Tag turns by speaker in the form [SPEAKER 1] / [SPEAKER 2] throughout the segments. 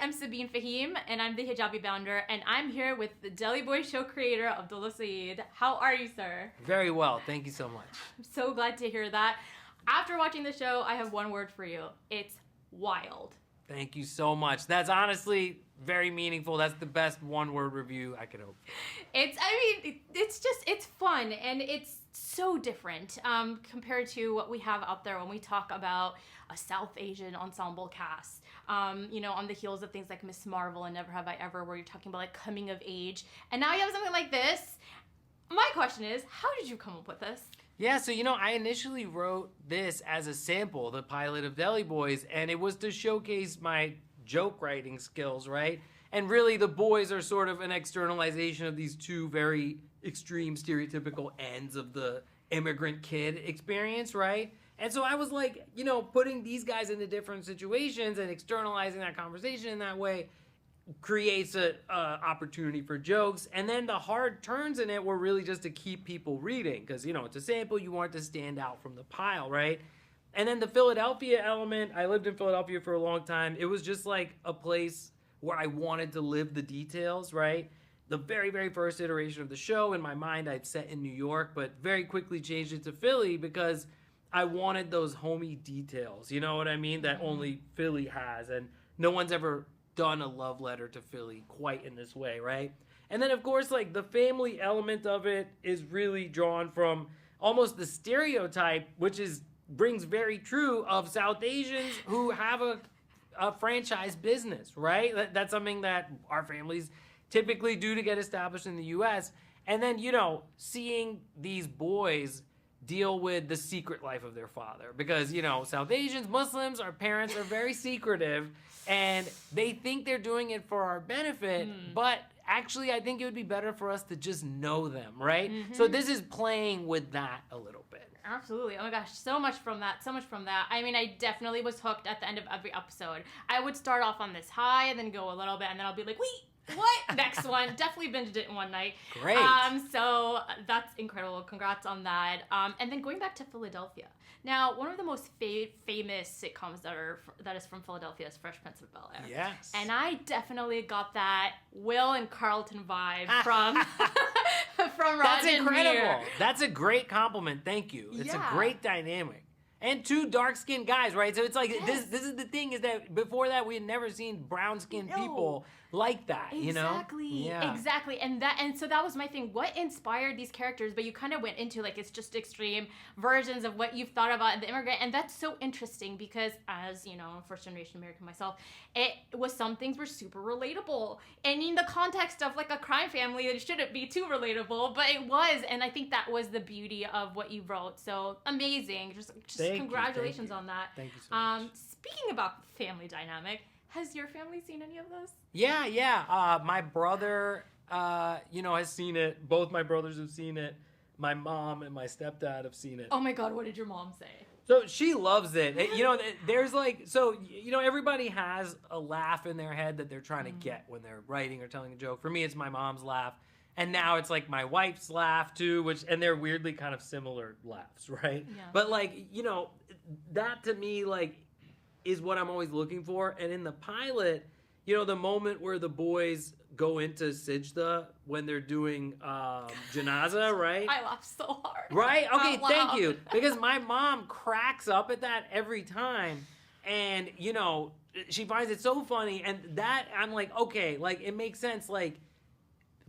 [SPEAKER 1] I'm Sabine Fahim, and I'm the hijabi founder, and I'm here with the Deli Boys show creator, Abdullah Saeed. How are you, sir?
[SPEAKER 2] Very well, thank you so much.
[SPEAKER 1] I'm so glad to hear that. After watching the show, I have one word for you. It's wild.
[SPEAKER 2] Thank you so much. That's honestly very meaningful. That's the best one-word review I could hope for.
[SPEAKER 1] It's fun, and it's so different compared to what we have out there when we talk about a South Asian ensemble cast. On the heels of things like Miss Marvel and Never Have I Ever, where you're talking about like coming of age. And now you have something like this. My question is, how did you come up with this?
[SPEAKER 2] Yeah, so I initially wrote this as a sample, the pilot of Deli Boys, and it was to showcase my joke writing skills, right? And really, the boys are sort of an externalization of these two very extreme, stereotypical ends of the immigrant kid experience, right? And so I was like, putting these guys into different situations and externalizing that conversation in that way creates a opportunity for jokes. And then the hard turns in it were really just to keep people reading because, it's a sample. You want it to stand out from the pile, right? And then the Philadelphia element, I lived in Philadelphia for a long time. It was just like a place where I wanted to live the details, right? The very, very first iteration of the show, in my mind, I'd set in New York, but very quickly changed it to Philly because I wanted those homey details, you know what I mean, that only Philly has. And no one's ever done a love letter to Philly quite in this way, right? And then, of course, like the family element of it is really drawn from almost the stereotype, which brings very true of South Asians who have a franchise business, right? That's something that our families typically do to get established in the U.S. And then, seeing these boys deal with the secret life of their father. Because, South Asians, Muslims, our parents are very secretive, and they think they're doing it for our benefit, but actually I think it would be better for us to just know them, right? Mm-hmm. So this is playing with that a little bit.
[SPEAKER 1] Absolutely. Oh my gosh, so much from that. I mean, I definitely was hooked at the end of every episode. I would start off on this high and then go a little bit, and then I'll be like, wait, what? Next one. Definitely binged it in one night.
[SPEAKER 2] Great.
[SPEAKER 1] So that's incredible. Congrats on that. And then going back to Philadelphia. Now, one of the most famous sitcoms that is from Philadelphia is Fresh Prince of Bel-Air.
[SPEAKER 2] Yes.
[SPEAKER 1] And I definitely got that Will and Carlton vibe from from Rod
[SPEAKER 2] That's
[SPEAKER 1] and
[SPEAKER 2] incredible.
[SPEAKER 1] Mir.
[SPEAKER 2] That's a great compliment. Thank you. It's a great dynamic. And two dark-skinned guys, right? So it's like, this is the thing, is that before that we had never seen brown-skinned people like that,
[SPEAKER 1] Exactly. And so that was my thing. What inspired these characters? But you kind of went into like, it's just extreme versions of what you've thought about the immigrant. And that's so interesting because as, first-generation American myself, it was, some things were super relatable. And in the context of like a crime family, it shouldn't be too relatable, but it was. And I think that was the beauty of what you wrote. So amazing. Just congratulations on that.
[SPEAKER 2] Thank you so much.
[SPEAKER 1] Speaking about family dynamic, has your family seen any of this?
[SPEAKER 2] Yeah. My brother, has seen it. Both my brothers have seen it. My mom and my stepdad have seen it.
[SPEAKER 1] Oh my God, what did your mom say?
[SPEAKER 2] So she loves it. There's everybody has a laugh in their head that they're trying to get when they're writing or telling a joke. For me, it's my mom's laugh. And now it's like my wife's laugh too, and they're weirdly kind of similar laughs, right? Yeah. But that to me, is what I'm always looking for. And in the pilot, the moment where the boys go into Sijda when they're doing Janaza, right?
[SPEAKER 1] I laugh so hard.
[SPEAKER 2] Right? Okay, thank you. Because my mom cracks up at that every time. And, she finds it so funny. And that, I'm like, okay, it makes sense.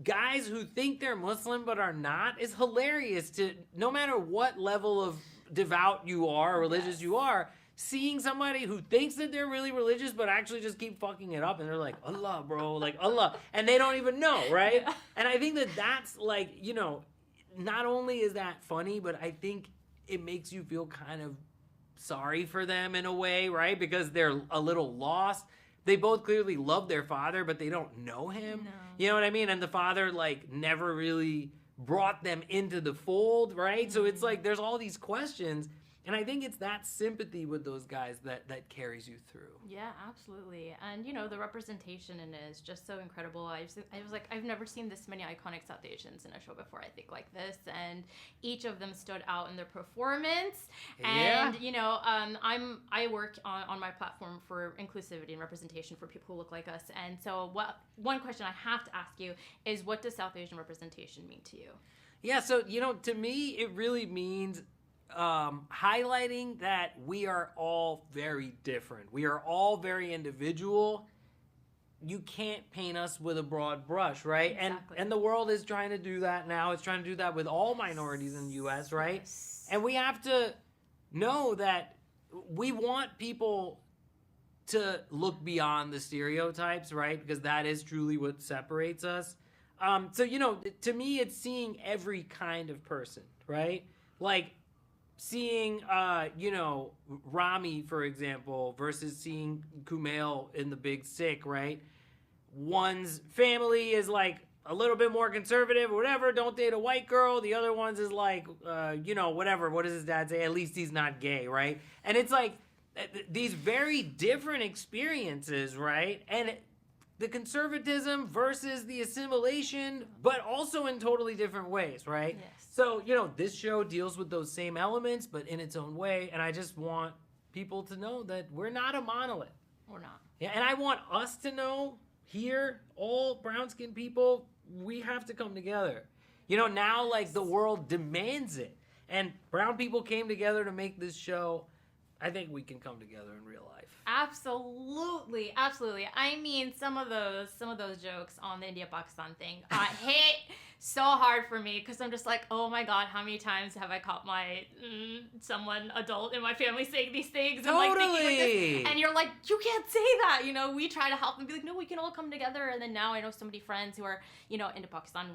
[SPEAKER 2] Guys who think they're Muslim but are not is hilarious to, no matter what level of devout you are or religious you are, seeing somebody who thinks that they're really religious but actually just keep fucking it up and they're like, Allah, bro, Allah, and they don't even know, right? Yeah. And I think that's not only is that funny, but I think it makes you feel kind of sorry for them in a way, right? Because they're a little lost. They both clearly love their father, but they don't know him. No. You know what I mean? And the father, never really brought them into the fold, right? Mm-hmm. So it's there's all these questions. And I think it's that sympathy with those guys that carries you through.
[SPEAKER 1] Yeah, absolutely. And, you know, the representation in it is just so incredible. I was like, I've never seen this many iconic South Asians in a show before, I think, like this. And each of them stood out in their performance. And, you know, I work on my platform for inclusivity and representation for people who look like us. And so one question I have to ask you is, what does South Asian representation mean to you?
[SPEAKER 2] Yeah, so, you know, to me, it really means highlighting that we are all very different. We are all very individual. You can't paint us with a broad brush, right?
[SPEAKER 1] Exactly.
[SPEAKER 2] And the world is trying to do that now. It's trying to do that with all minorities in the U.S., right?
[SPEAKER 1] Yes.
[SPEAKER 2] And we have to know that we want people to look beyond the stereotypes, right? Because that is truly what separates us. So, you know, to me, it's seeing every kind of person, right? Like, seeing, you know, Rami, for example, versus seeing Kumail in The Big Sick, right? One's family is like a little bit more conservative or whatever, don't date a white girl. The other one's is like, you know, whatever. What does his dad say? At least he's not gay, right? And it's like these very different experiences, right? And the conservatism versus the assimilation, but also in totally different ways, right?
[SPEAKER 1] Yes.
[SPEAKER 2] So, you know, this show deals with those same elements, but in its own way. And I just want people to know that we're not a monolith.
[SPEAKER 1] We're not.
[SPEAKER 2] Yeah, and I want us to know here, all brown-skinned people, we have to come together. You know, now, like, the world demands it. And brown people came together to make this show. I think we can come together in real life.
[SPEAKER 1] Absolutely, absolutely. I mean, some of those jokes on the India-Pakistan thing hit so hard for me because I'm just like, oh my god, how many times have I caught my someone adult in my family saying these things and like thinking like this, and you're like, you can't say that, you know. We try to help them, be like, no, we can all come together. And then now I know so many friends who are, you know, into Pakistan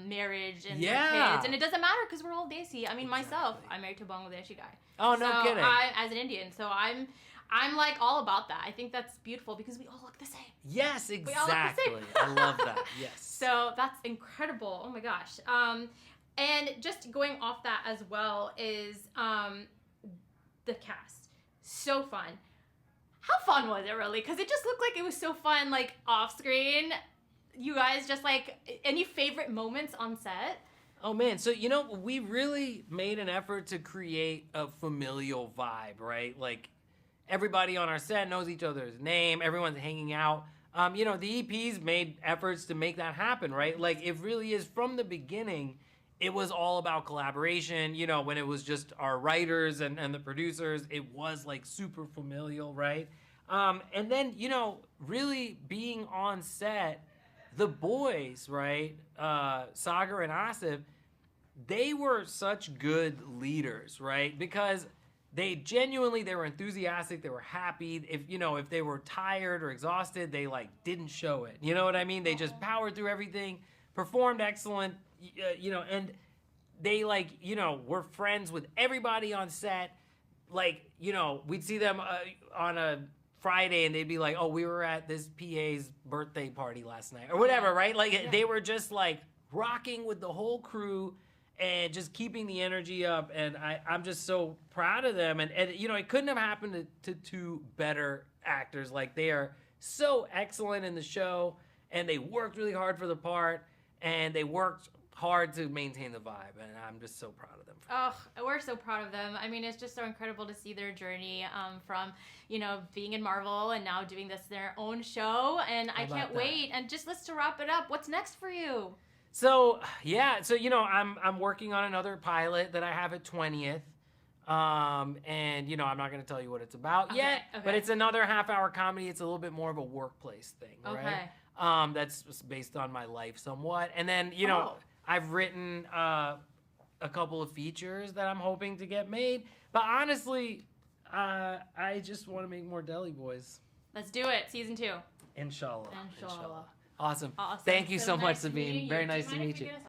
[SPEAKER 1] marriage and their kids, and it doesn't matter because we're all Desi. I mean, myself, I'm married to a Bangladeshi guy.
[SPEAKER 2] Oh, no kidding.
[SPEAKER 1] As an Indian, so I'm like all about that. I think that's beautiful because we all look the same.
[SPEAKER 2] Yes, exactly.
[SPEAKER 1] We all look the same.
[SPEAKER 2] I love that. Yes.
[SPEAKER 1] So that's incredible. Oh my gosh. And just going off that as well is the cast. So fun. How fun was it really? Because it just looked like it was so fun, like off screen. You guys just like, any favorite moments on set?
[SPEAKER 2] Oh man, so you know, we really made an effort to create a familial vibe, right? Like, everybody on our set knows each other's name. Everyone's hanging out. You know, the EPs made efforts to make that happen, right? Like, it really is, from the beginning, it was all about collaboration. You know, when it was just our writers and the producers, it was, like, super familial, right? And then, you know, really being on set, the boys, right, Sagar and Asif, they were such good leaders, right? Because they were enthusiastic, they were happy. If they were tired or exhausted, they like didn't show it. You know what I mean? They just powered through everything, performed excellent, and they were friends with everybody on set. Like, we'd see them on a Friday and they'd be like, oh, we were at this PA's birthday party last night or whatever, right? Like, they were just like rocking with the whole crew and just keeping the energy up, and I'm just so proud of them. And it couldn't have happened to two better actors. Like, they are so excellent in the show, and they worked really hard for the part, and they worked hard to maintain the vibe, and I'm just so proud of them.
[SPEAKER 1] Oh, we're so proud of them. I mean, it's just so incredible to see their journey from, being in Marvel and now doing this their own show, and I can't wait. And just let's to wrap it up, what's next for you?
[SPEAKER 2] So I'm working on another pilot that I have at 20th. And I'm not going to tell you what it's about yet, but it's another half-hour comedy. It's a little bit more of a workplace thing, right? That's based on my life somewhat. And then, I've written a couple of features that I'm hoping to get made. But honestly, I just want to make more Deli Boys.
[SPEAKER 1] Let's do it. Season 2.
[SPEAKER 2] Inshallah.
[SPEAKER 1] Inshallah.
[SPEAKER 2] Awesome. Thank you so much, Sabine. Very nice to meet you.